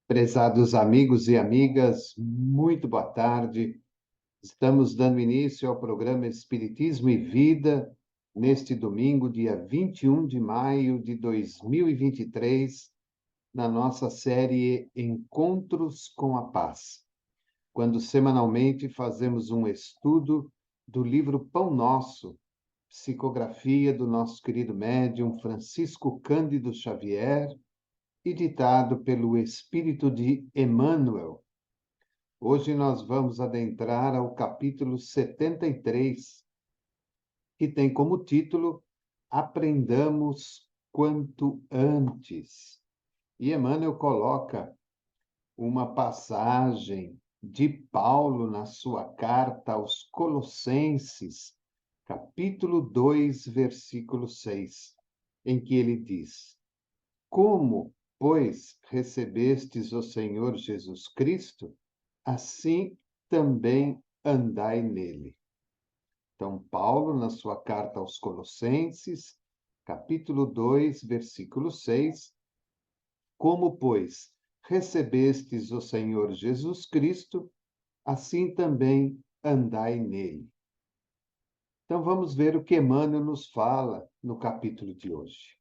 Prezados amigos e amigas, muito boa tarde. Estamos dando início ao programa Espiritismo e Vida neste domingo, dia 21 de maio de 2023, na nossa série Encontros com a Paz, quando semanalmente fazemos um estudo do livro Pão Nosso, psicografia do nosso querido médium Francisco Cândido Xavier, e ditado pelo Espírito de Emmanuel. Hoje nós vamos adentrar ao capítulo 73, que tem como título Aprendamos quanto antes. E Emmanuel coloca uma passagem de Paulo na sua carta aos Colossenses, capítulo 2, versículo 6, em que ele diz: Como, pois, recebestes o Senhor Jesus Cristo, assim também andai nele. Então, Paulo, na sua carta aos Colossenses, capítulo 2, versículo 6, como, pois, recebestes o Senhor Jesus Cristo, assim também andai nele. Então, vamos ver o que Emmanuel nos fala no capítulo de hoje.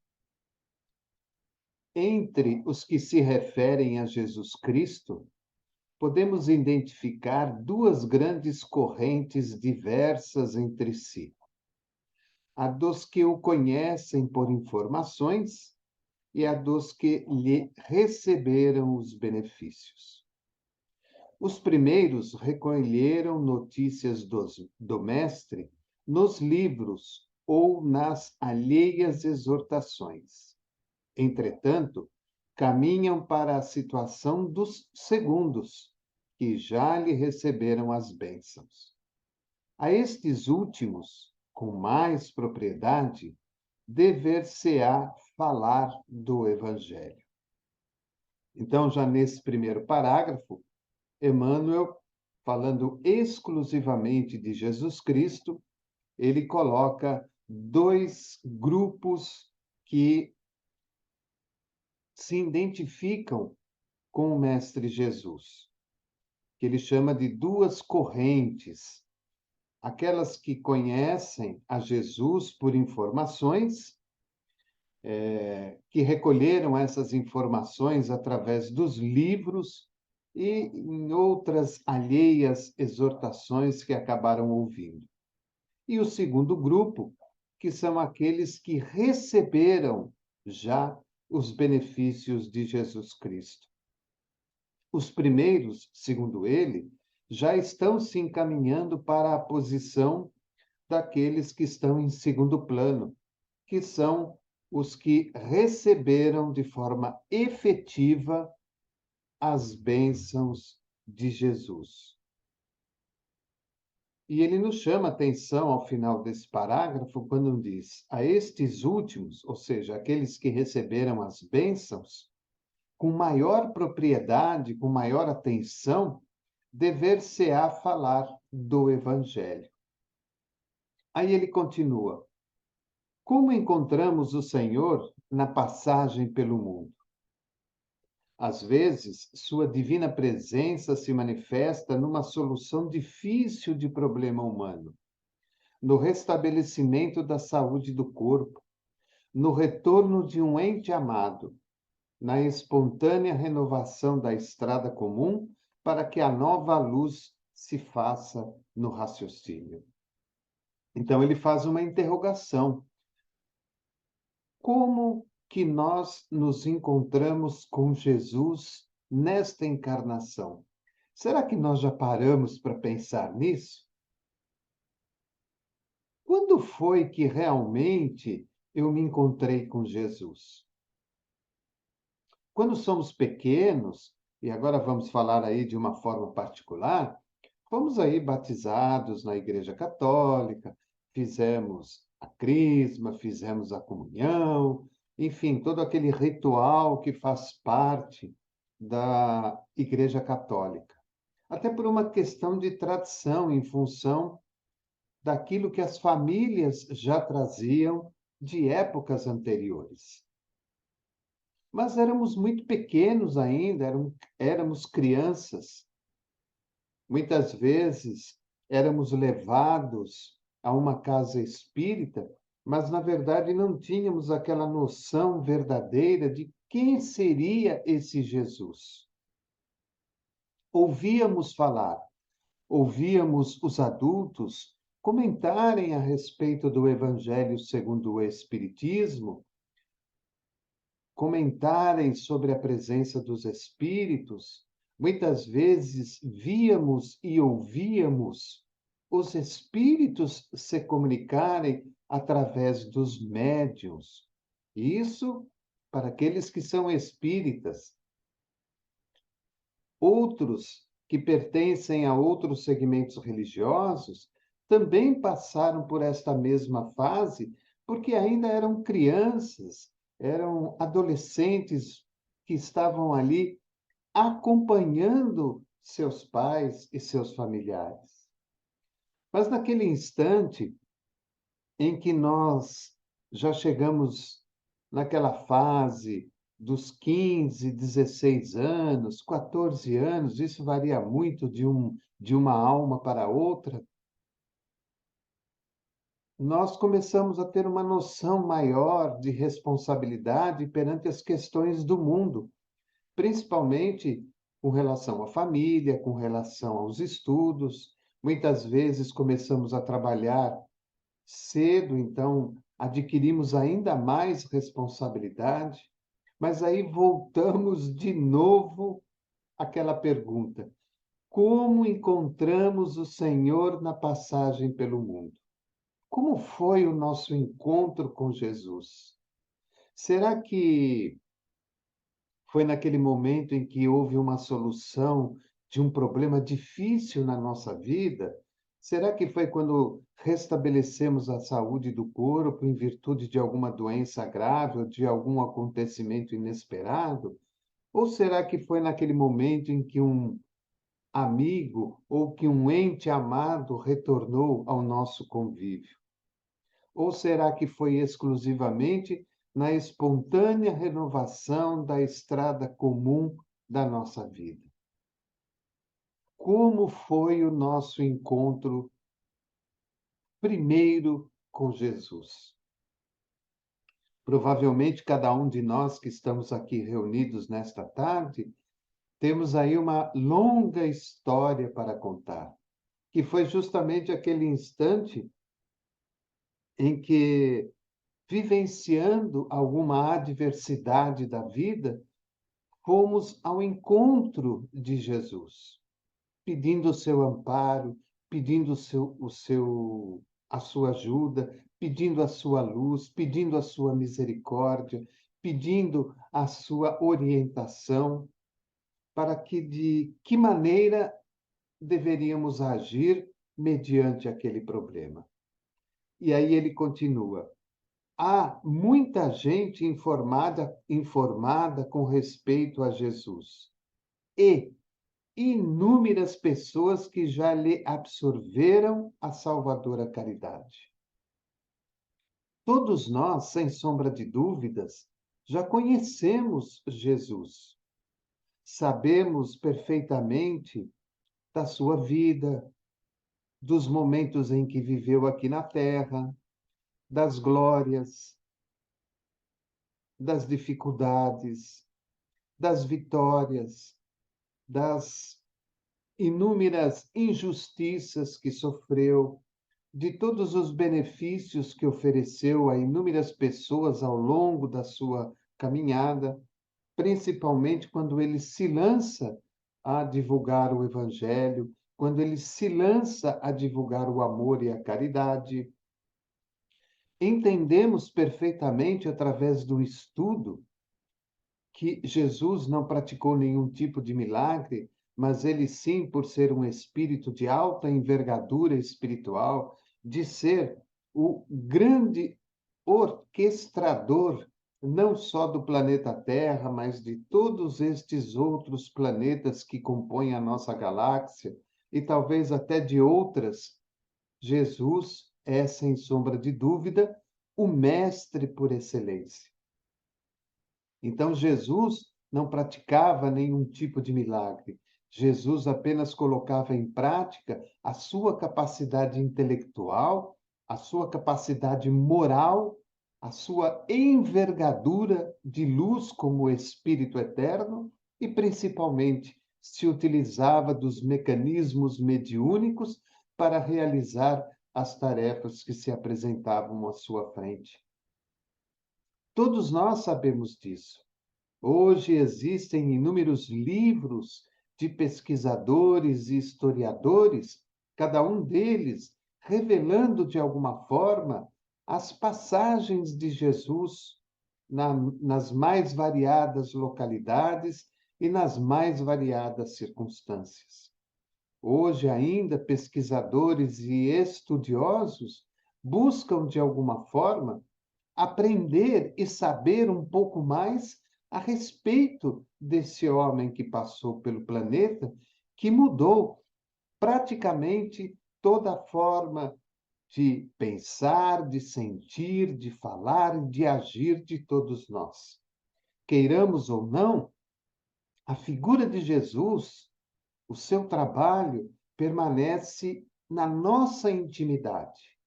Entre os que se referem a Jesus Cristo, podemos identificar duas grandes correntes diversas entre si: a dos que o conhecem por informações e a dos que lhe receberam os benefícios. Os primeiros recolheram notícias do Mestre nos livros ou nas alheias exortações. Entretanto, caminham para a situação dos segundos, que já lhe receberam as bênçãos. A estes últimos, com mais propriedade, dever-se-á falar do Evangelho. Então, já nesse primeiro parágrafo, Emmanuel, falando exclusivamente de Jesus Cristo, ele coloca dois grupos que se identificam com o Mestre Jesus, que ele chama de duas correntes: aquelas que conhecem a Jesus por informações, que recolheram essas informações através dos livros e em outras alheias exortações que acabaram ouvindo. E o segundo grupo, que são aqueles que receberam já os benefícios de Jesus Cristo. Os primeiros, segundo ele, já estão se encaminhando para a posição daqueles que estão em segundo plano, que são os que receberam de forma efetiva as bênçãos de Jesus. E ele nos chama a atenção ao final desse parágrafo quando diz: a estes últimos, ou seja, aqueles que receberam as bênçãos, com maior propriedade, com maior atenção, dever-se-á falar do Evangelho. Aí ele continua: como encontramos o Senhor na passagem pelo mundo? Às vezes, sua divina presença se manifesta numa solução difícil de problema humano, no restabelecimento da saúde do corpo, no retorno de um ente amado, na espontânea renovação da estrada comum para que a nova luz se faça no raciocínio. Então, ele faz uma interrogação. Como que nós nos encontramos com Jesus nesta encarnação? Será que nós já paramos para pensar nisso? Quando foi que realmente eu me encontrei com Jesus? Quando somos pequenos, e agora vamos falar aí de uma forma particular, fomos aí batizados na Igreja Católica, fizemos a crisma, fizemos a comunhão, enfim, todo aquele ritual que faz parte da Igreja Católica. Até por uma questão de tradição, em função daquilo que as famílias já traziam de épocas anteriores. mas éramos muito pequenos ainda, éramos crianças. Muitas vezes éramos levados a uma casa espírita, mas na verdade não tínhamos aquela noção verdadeira de quem seria esse Jesus. Ouvíamos falar, ouvíamos os adultos comentarem a respeito do Evangelho segundo o Espiritismo, comentarem sobre a presença dos espíritos. Muitas vezes víamos e ouvíamos os espíritos se comunicarem através dos médiuns. Isso para aqueles que são espíritas. Outros que pertencem a outros segmentos religiosos também passaram por esta mesma fase, porque ainda eram crianças, eram adolescentes que estavam ali acompanhando seus pais e seus familiares. Mas naquele instante em que nós já chegamos naquela fase dos 15, 16 anos, 14 anos, isso varia muito de uma alma para outra, nós começamos a ter uma noção maior de responsabilidade perante as questões do mundo, principalmente com relação à família, com relação aos estudos. Muitas vezes começamos a trabalhar cedo, então adquirimos ainda mais responsabilidade, mas aí voltamos de novo àquela pergunta: como encontramos o Senhor na passagem pelo mundo? Como foi o nosso encontro com Jesus? Será que foi naquele momento em que houve uma solução de um problema difícil na nossa vida? Será que foi quando restabelecemos a saúde do corpo em virtude de alguma doença grave ou de algum acontecimento inesperado? Ou será que foi naquele momento em que um amigo ou que um ente amado retornou ao nosso convívio? Ou será que foi exclusivamente na espontânea renovação da estrada comum da nossa vida? Como foi o nosso encontro primeiro com Jesus? Provavelmente cada um de nós que estamos aqui reunidos nesta tarde, temos aí uma longa história para contar, que foi justamente aquele instante em que, vivenciando alguma adversidade da vida, fomos ao encontro de Jesus, pedindo o seu amparo, pedindo a sua ajuda, pedindo a sua luz, pedindo a sua misericórdia, pedindo a sua orientação para de que maneira deveríamos agir mediante aquele problema. E aí ele continua: há muita gente informada com respeito a Jesus e inúmeras pessoas que já lhe absorveram a salvadora caridade. Todos nós, sem sombra de dúvidas, já conhecemos Jesus. Sabemos perfeitamente da sua vida, dos momentos em que viveu aqui na terra, das glórias, das dificuldades, das vitórias, das inúmeras injustiças que sofreu, de todos os benefícios que ofereceu a inúmeras pessoas ao longo da sua caminhada, principalmente quando ele se lança a divulgar o Evangelho, quando ele se lança a divulgar o amor e a caridade. Entendemos perfeitamente, através do estudo, que Jesus não praticou nenhum tipo de milagre, mas ele sim, por ser um espírito de alta envergadura espiritual, de ser o grande orquestrador, não só do planeta Terra, mas de todos estes outros planetas que compõem a nossa galáxia, e talvez até de outras. Jesus é, sem sombra de dúvida, o mestre por excelência. Então, Jesus não praticava nenhum tipo de milagre. Jesus apenas colocava em prática a sua capacidade intelectual, a sua capacidade moral, a sua envergadura de luz como Espírito eterno e, principalmente, se utilizava dos mecanismos mediúnicos para realizar as tarefas que se apresentavam à sua frente. Todos nós sabemos disso. Hoje existem inúmeros livros de pesquisadores e historiadores, cada um deles revelando de alguma forma as passagens de Jesus nas mais variadas localidades e nas mais variadas circunstâncias. Hoje ainda pesquisadores e estudiosos buscam de alguma forma aprender e saber um pouco mais a respeito desse homem que passou pelo planeta, que mudou praticamente toda a forma de pensar, de sentir, de falar e de agir de todos nós. Queiramos ou não, a figura de Jesus, o seu trabalho, permanece na nossa intimidade.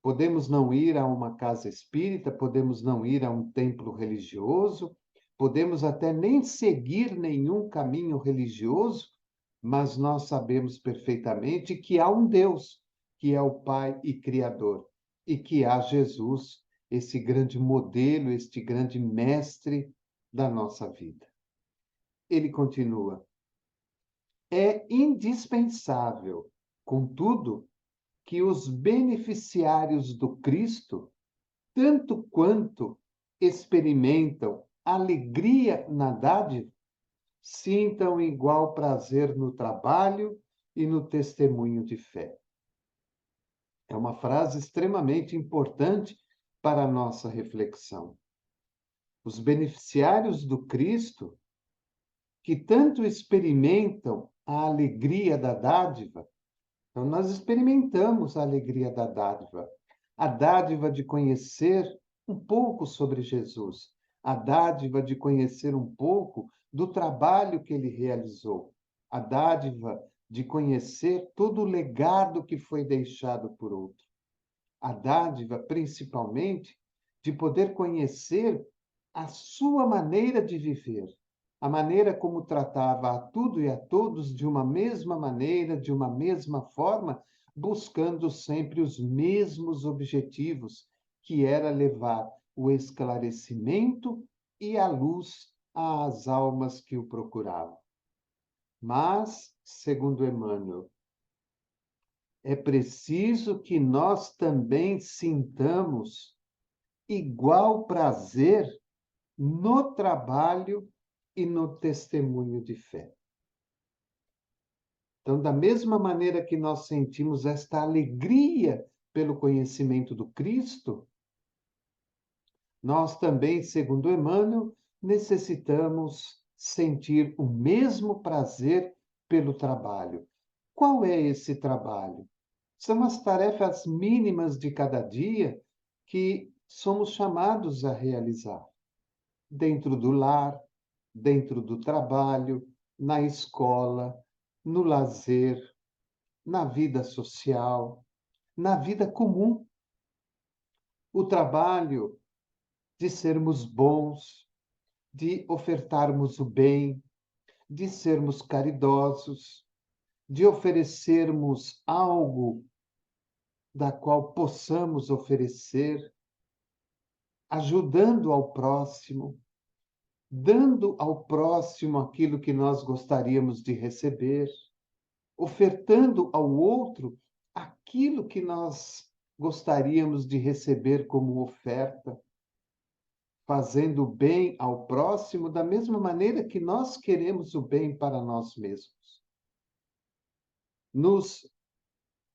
Podemos não ir a uma casa espírita, podemos não ir a um templo religioso, podemos até nem seguir nenhum caminho religioso, mas nós sabemos perfeitamente que há um Deus, que é o Pai e Criador, e que há Jesus, esse grande modelo, este grande mestre da nossa vida. Ele continua: é indispensável, contudo, que os beneficiários do Cristo, tanto quanto experimentam alegria na dádiva, sintam igual prazer no trabalho e no testemunho de fé. É uma frase extremamente importante para a nossa reflexão. Os beneficiários do Cristo, que tanto experimentam a alegria da dádiva, então nós experimentamos a alegria da dádiva, a dádiva de conhecer um pouco sobre Jesus, a dádiva de conhecer um pouco do trabalho que ele realizou, a dádiva de conhecer todo o legado que foi deixado por outro, a dádiva, principalmente, de poder conhecer a sua maneira de viver, a maneira como tratava a tudo e a todos de uma mesma maneira, de uma mesma forma, buscando sempre os mesmos objetivos, que era levar o esclarecimento e a luz às almas que o procuravam. Mas, segundo Emmanuel, é preciso que nós também sintamos igual prazer no trabalho e no testemunho de fé. Então, da mesma maneira que nós sentimos esta alegria pelo conhecimento do Cristo, nós também, segundo Emmanuel, necessitamos sentir o mesmo prazer pelo trabalho. Qual é esse trabalho? São as tarefas mínimas de cada dia que somos chamados a realizar. Dentro do lar, dentro do trabalho, na escola, no lazer, na vida social, na vida comum. O trabalho de sermos bons, de ofertarmos o bem, de sermos caridosos, de oferecermos algo da qual possamos oferecer, ajudando ao próximo, dando ao próximo aquilo que nós gostaríamos de receber, ofertando ao outro aquilo que nós gostaríamos de receber como oferta, fazendo o bem ao próximo da mesma maneira que nós queremos o bem para nós mesmos. Nos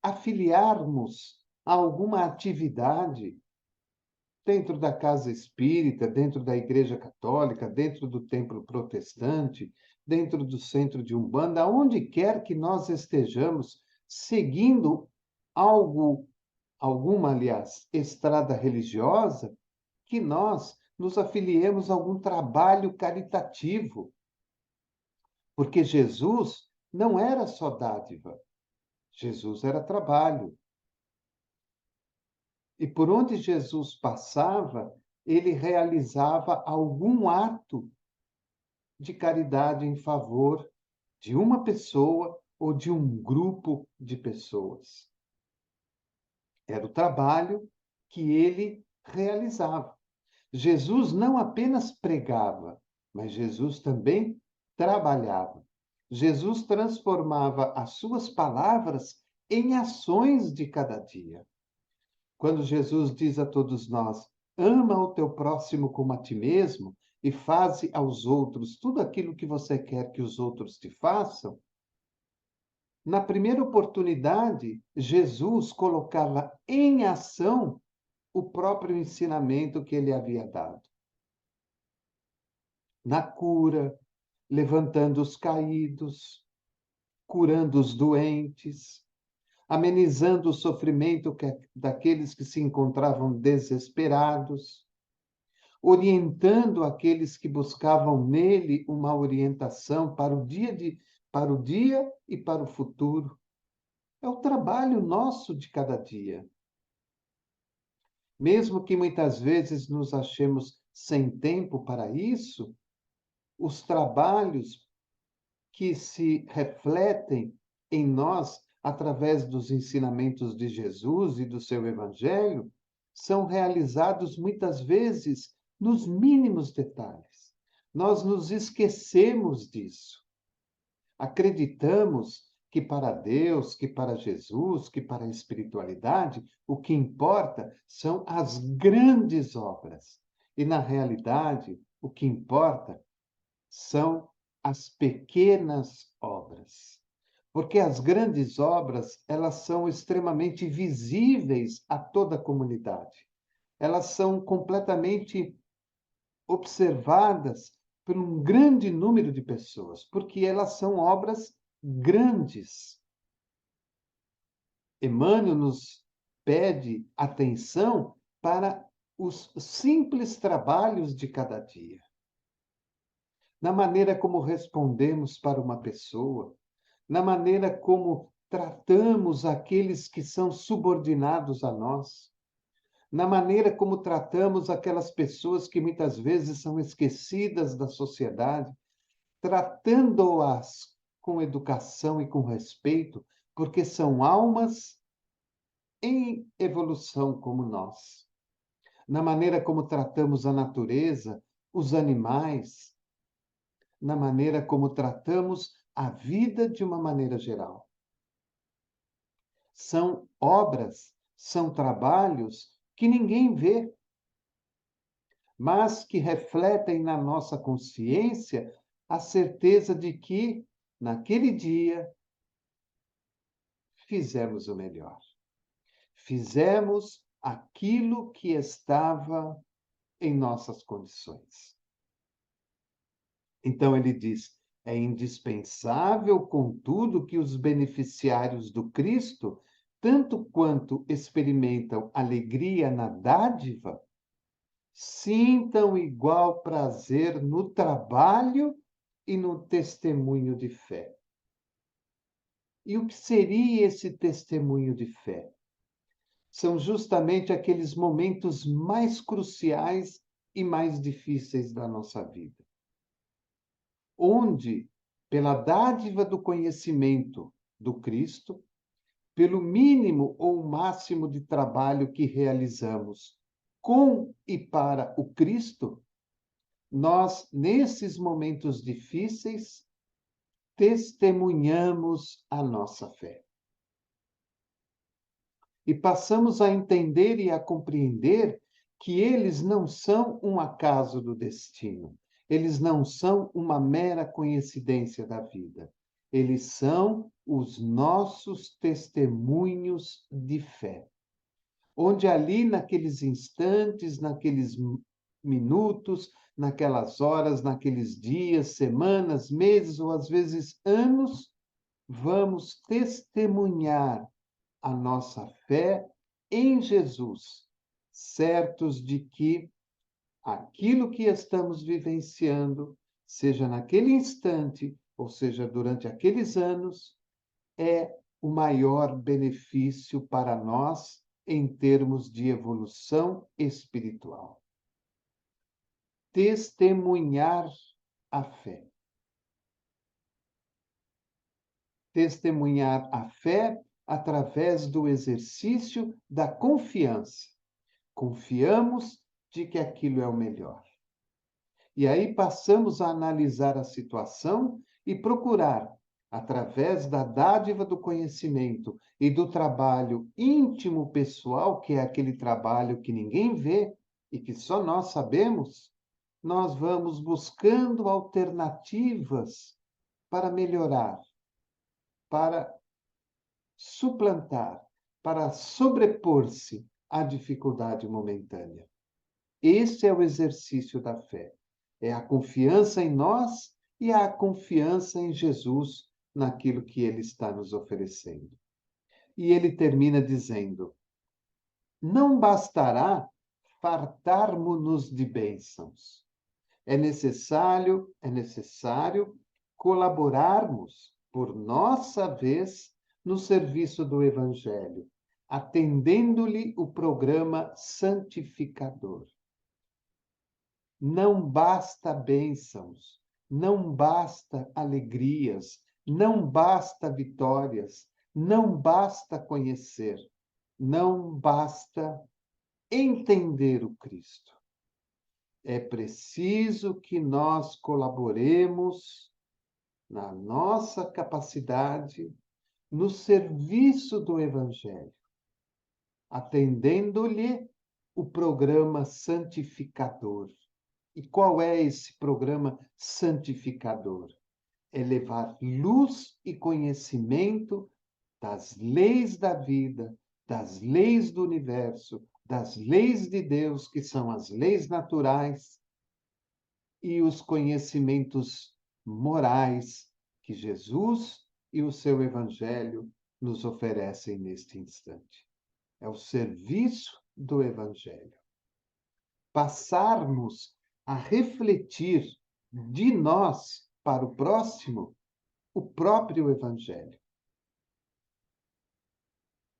afiliarmos a alguma atividade dentro da casa espírita, dentro da igreja católica, dentro do templo protestante, dentro do centro de Umbanda, onde quer que nós estejamos seguindo alguma, aliás, estrada religiosa, que nós nos afiliemos a algum trabalho caritativo, porque Jesus não era só dádiva, Jesus era trabalho. E por onde Jesus passava, ele realizava algum ato de caridade em favor de uma pessoa ou de um grupo de pessoas. Era o trabalho que ele realizava. Jesus não apenas pregava, mas Jesus também trabalhava. Jesus transformava as suas palavras em ações de cada dia. Quando Jesus diz a todos nós: ama o teu próximo como a ti mesmo e faze aos outros tudo aquilo que você quer que os outros te façam, na primeira oportunidade, Jesus colocava em ação o próprio ensinamento que ele havia dado. Na cura, levantando os caídos, curando os doentes, amenizando o sofrimento daqueles que se encontravam desesperados, orientando aqueles que buscavam nele uma orientação para o dia e para o futuro. É o trabalho nosso de cada dia. Mesmo que muitas vezes nos achemos sem tempo para isso, os trabalhos que se refletem em nós através dos ensinamentos de Jesus e do seu evangelho são realizados muitas vezes nos mínimos detalhes. Nós nos esquecemos disso. Acreditamos que para Deus, que para Jesus, que para a espiritualidade, o que importa são as grandes obras. E, na realidade, o que importa são as pequenas obras. Porque as grandes obras, elas são extremamente visíveis a toda a comunidade. Elas são completamente observadas por um grande número de pessoas, porque elas são obras grandes. Emmanuel nos pede atenção para os simples trabalhos de cada dia. Na maneira como respondemos para uma pessoa, na maneira como tratamos aqueles que são subordinados a nós, na maneira como tratamos aquelas pessoas que muitas vezes são esquecidas da sociedade, tratando-as com educação e com respeito, porque são almas em evolução como nós. Na maneira como tratamos a natureza, os animais, na maneira como tratamos a vida de uma maneira geral. São obras, são trabalhos que ninguém vê, mas que refletem na nossa consciência a certeza de que, naquele dia, fizemos o melhor. Fizemos aquilo que estava em nossas condições. Então ele diz: é indispensável, contudo, que os beneficiários do Cristo, tanto quanto experimentam alegria na dádiva, sintam igual prazer no trabalho e no testemunho de fé. E o que seria esse testemunho de fé? São justamente aqueles momentos mais cruciais e mais difíceis da nossa vida, onde, pela dádiva do conhecimento do Cristo, pelo mínimo ou máximo de trabalho que realizamos com e para o Cristo, nós, nesses momentos difíceis, testemunhamos a nossa fé. E passamos a entender e a compreender que eles não são um acaso do destino, eles não são uma mera coincidência da vida, eles são os nossos testemunhos de fé. Onde ali, naqueles instantes, naqueles minutos, naquelas horas, naqueles dias, semanas, meses ou às vezes anos, vamos testemunhar a nossa fé em Jesus, certos de que aquilo que estamos vivenciando, seja naquele instante, ou seja, durante aqueles anos, é o maior benefício para nós em termos de evolução espiritual. Testemunhar a fé. Testemunhar a fé através do exercício da confiança. Confiamos de que aquilo é o melhor. E aí passamos a analisar a situação e procurar, através da dádiva do conhecimento e do trabalho íntimo pessoal, que é aquele trabalho que ninguém vê e que só nós sabemos, nós vamos buscando alternativas para melhorar, para suplantar, para sobrepor-se à dificuldade momentânea. Esse é o exercício da fé. É a confiança em nós e a confiança em Jesus naquilo que ele está nos oferecendo. E ele termina dizendo: não bastará fartarmos-nos de bênçãos. É necessário colaborarmos, por nossa vez, no serviço do Evangelho, atendendo-lhe o programa santificador. Não basta bênçãos, não basta alegrias, não basta vitórias, não basta conhecer, não basta entender o Cristo. É preciso que nós colaboremos na nossa capacidade no serviço do Evangelho, atendendo-lhe o programa santificador. E qual é esse programa santificador? É levar luz e conhecimento das leis da vida, das leis do universo, das leis de Deus, que são as leis naturais, e os conhecimentos morais que Jesus e o seu Evangelho nos oferecem neste instante. É o serviço do Evangelho. Passarmos a refletir de nós para o próximo o próprio Evangelho.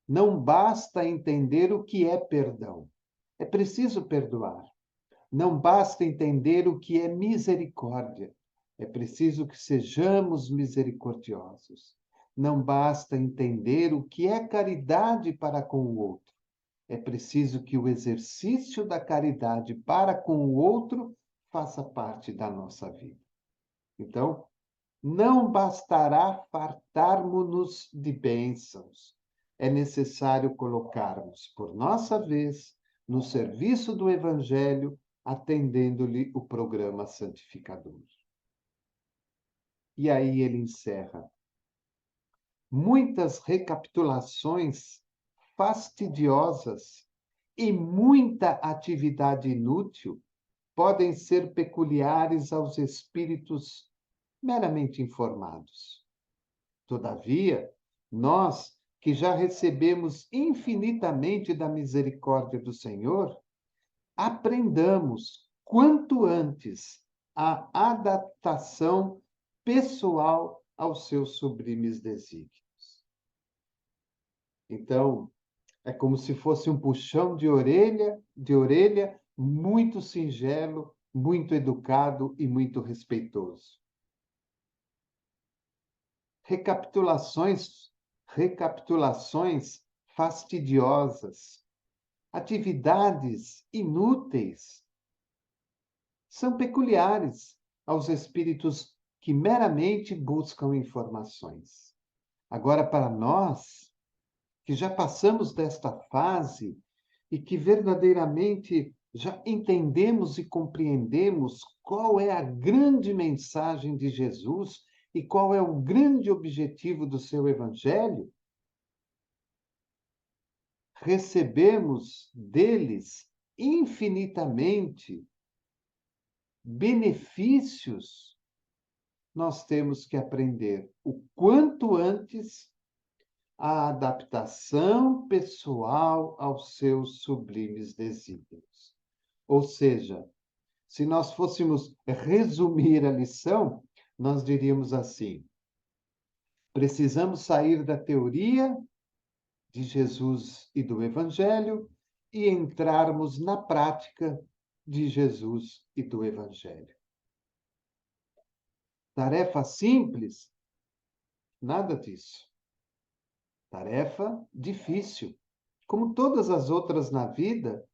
Não basta entender o que é perdão. É preciso perdoar. Não basta entender o que é misericórdia. É preciso que sejamos misericordiosos. Não basta entender o que é caridade para com o outro. É preciso que o exercício da caridade para com o outro faça parte da nossa vida. Então, não bastará fartarmos-nos de bênçãos. É necessário colocarmos, por nossa vez, no serviço do Evangelho, atendendo-lhe o programa santificador. E aí ele encerra. Muitas recapitulações fastidiosas e muita atividade inútil podem ser peculiares aos espíritos meramente informados. Todavia, nós, que já recebemos infinitamente da misericórdia do Senhor, aprendamos quanto antes a adaptação pessoal aos seus sublimes desígnios. Então, é como se fosse um puxão de orelha muito singelo, muito educado e muito respeitoso. Recapitulações fastidiosas, atividades inúteis, são peculiares aos espíritos que meramente buscam informações. Agora, para nós, que já passamos desta fase e que verdadeiramente já entendemos e compreendemos qual é a grande mensagem de Jesus e qual é o grande objetivo do seu Evangelho, recebemos deles infinitamente benefícios. Nós temos que aprender o quanto antes a adaptação pessoal aos seus sublimes desígnios. Ou seja, Se nós fôssemos resumir a lição, nós diríamos assim: precisamos sair da teoria de Jesus e do Evangelho e entrarmos na prática de Jesus e do Evangelho. Tarefa simples? Nada disso. Tarefa difícil. Como todas as outras na vida,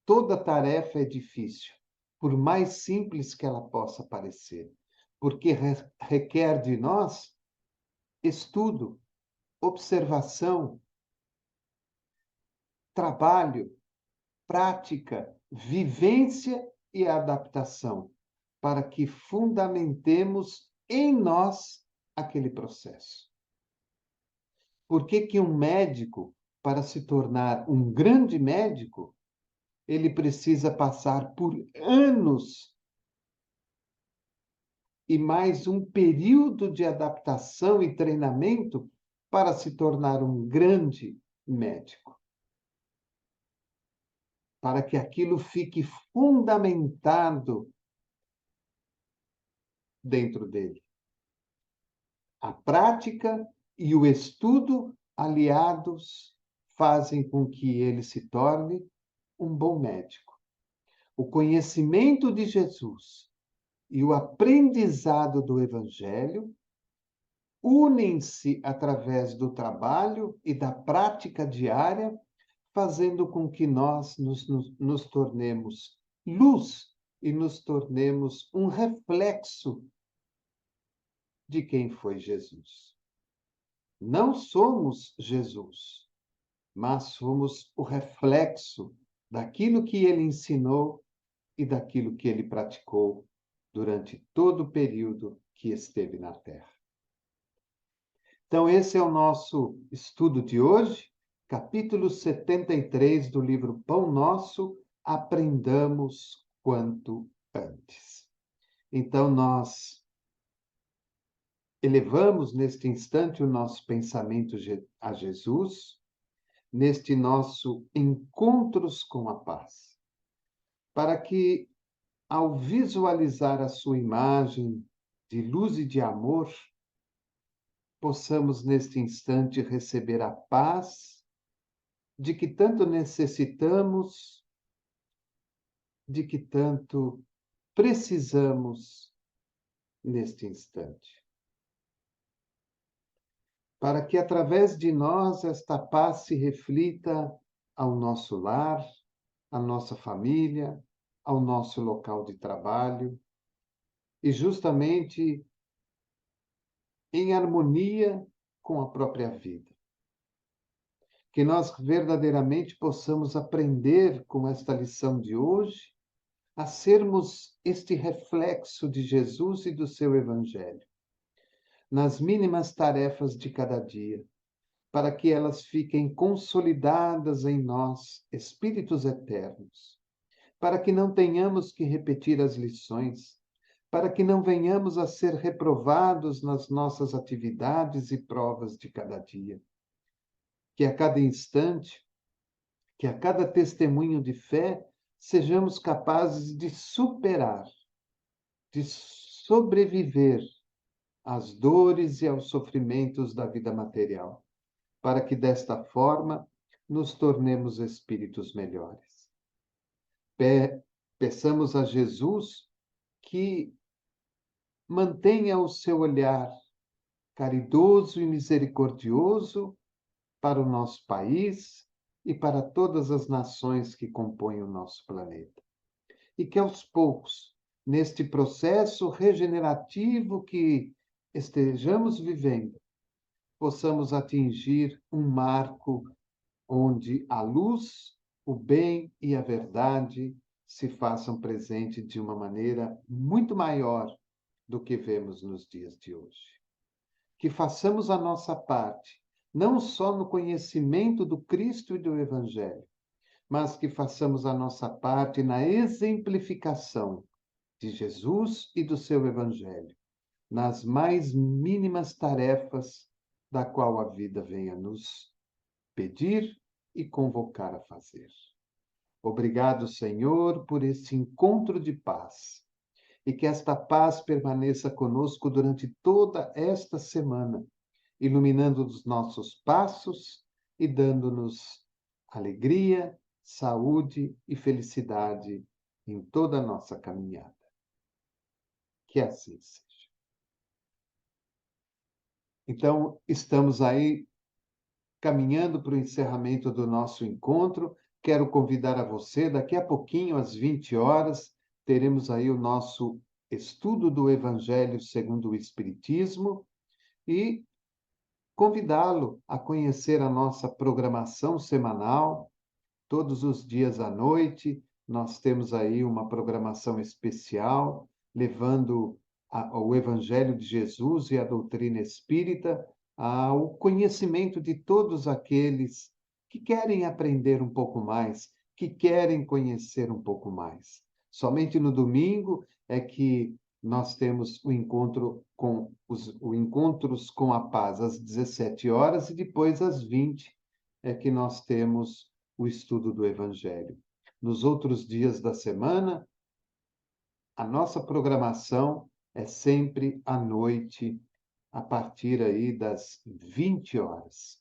toda tarefa é difícil, por mais simples que ela possa parecer, porque requer de nós estudo, observação, trabalho, prática, vivência e adaptação, para que fundamentemos em nós aquele processo. Por que que um médico, para se tornar um grande médico, ele precisa passar por anos e mais um período de adaptação e treinamento para se tornar um grande médico? Para que aquilo fique fundamentado dentro dele. A prática e o estudo aliados fazem com que ele se torne um bom médico. O conhecimento de Jesus e o aprendizado do Evangelho unem-se através do trabalho e da prática diária, fazendo com que nós nos tornemos luz e nos tornemos um reflexo de quem foi Jesus. Não somos Jesus, mas somos o reflexo daquilo que ele ensinou e daquilo que ele praticou durante todo o período que esteve na Terra. Então, esse é o nosso estudo de hoje, capítulo 73 do livro Pão Nosso, Aprendamos Quanto Antes. Então, nós elevamos neste instante o nosso pensamento a Jesus, neste nosso encontros com a paz, para que, ao visualizar a sua imagem de luz e de amor, possamos neste instante receber a paz de que tanto necessitamos, de que tanto precisamos neste instante. Para que através de nós esta paz se reflita ao nosso lar, à nossa família, ao nosso local de trabalho, e justamente em harmonia com a própria vida. Que nós verdadeiramente possamos aprender com esta lição de hoje a sermos este reflexo de Jesus e do seu Evangelho, nas mínimas tarefas de cada dia, para que elas fiquem consolidadas em nós, espíritos eternos, para que não tenhamos que repetir as lições, para que não venhamos a ser reprovados nas nossas atividades e provas de cada dia. Que a cada instante, que a cada testemunho de fé, sejamos capazes de superar, de sobreviver às dores e aos sofrimentos da vida material, para que desta forma nos tornemos espíritos melhores. Peçamos a Jesus que mantenha o seu olhar caridoso e misericordioso para o nosso país e para todas as nações que compõem o nosso planeta. E que aos poucos, neste processo regenerativo que estejamos vivendo, possamos atingir um marco onde a luz, o bem e a verdade se façam presente de uma maneira muito maior do que vemos nos dias de hoje. Que façamos a nossa parte, não só no conhecimento do Cristo e do Evangelho, mas que façamos a nossa parte na exemplificação de Jesus e do seu Evangelho, nas mais mínimas tarefas da qual a vida venha nos pedir e convocar a fazer. Obrigado, Senhor, por esse encontro de paz. E que esta paz permaneça conosco durante toda esta semana, iluminando os nossos passos e dando-nos alegria, saúde e felicidade em toda a nossa caminhada. Que assim seja. Então, estamos aí caminhando para o encerramento do nosso encontro. Quero convidar a você, daqui a pouquinho, às 20 horas, teremos aí o nosso estudo do Evangelho segundo o Espiritismo e convidá-lo a conhecer a nossa programação semanal. Todos os dias à noite, nós temos aí uma programação especial, levando o Evangelho de Jesus e a doutrina espírita ao conhecimento de todos aqueles que querem aprender um pouco mais, que querem conhecer um pouco mais. Somente no domingo é que nós temos o encontro com o Encontros com a Paz às 17 horas e depois às 20 é que nós temos o estudo do Evangelho. Nos outros dias da semana, a nossa programação é sempre à noite, a partir aí das 20 horas.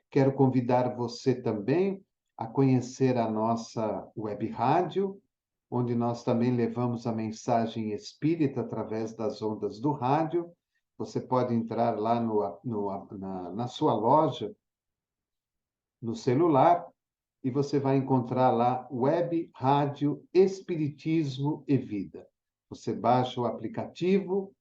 Quero convidar você também a conhecer a nossa web rádio, onde nós também levamos a mensagem espírita através das ondas do rádio. Você pode entrar lá na sua loja, no celular, e você vai encontrar lá Web Rádio Espiritismo e Vida. Você baixa o aplicativo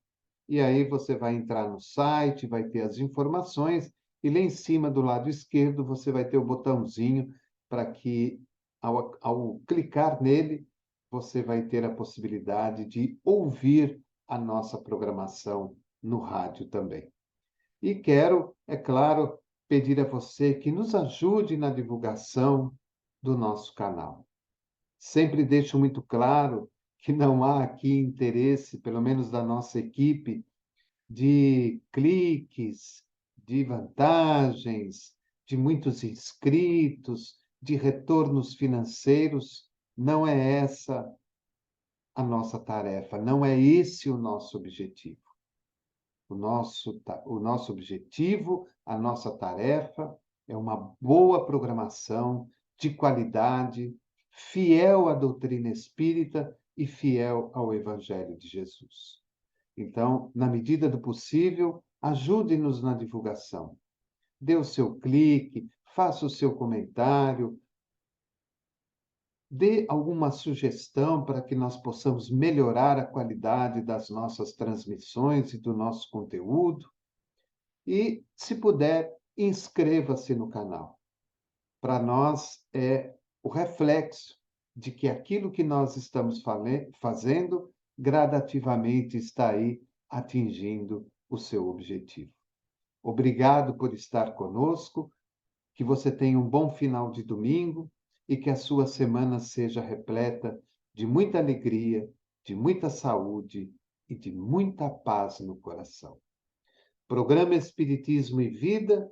e aí você vai entrar no site, vai ter as informações e lá em cima do lado esquerdo você vai ter o botãozinho para que ao clicar nele você vai ter a possibilidade de ouvir a nossa programação no rádio também. E quero, é claro, pedir a você que nos ajude na divulgação do nosso canal. Sempre deixo muito claro que não há aqui interesse, pelo menos da nossa equipe, de cliques, de vantagens, de muitos inscritos, de retornos financeiros. Não é essa a nossa tarefa, não é esse o nosso objetivo. O nosso objetivo, a nossa tarefa é uma boa programação de qualidade, fiel à doutrina espírita e fiel ao Evangelho de Jesus. Então, na medida do possível, ajude-nos na divulgação. Dê o seu clique, faça o seu comentário, dê alguma sugestão para que nós possamos melhorar a qualidade das nossas transmissões e do nosso conteúdo. E, se puder, inscreva-se no canal. Para nós é o reflexo de que aquilo que nós estamos fazendo gradativamente está aí atingindo o seu objetivo. Obrigado por estar conosco, que você tenha um bom final de domingo e que a sua semana seja repleta de muita alegria, de muita saúde e de muita paz no coração. Programa Espiritismo e Vida,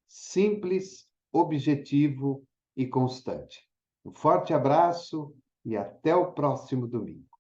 simples, objetivo e constante. Um forte abraço e até o próximo domingo.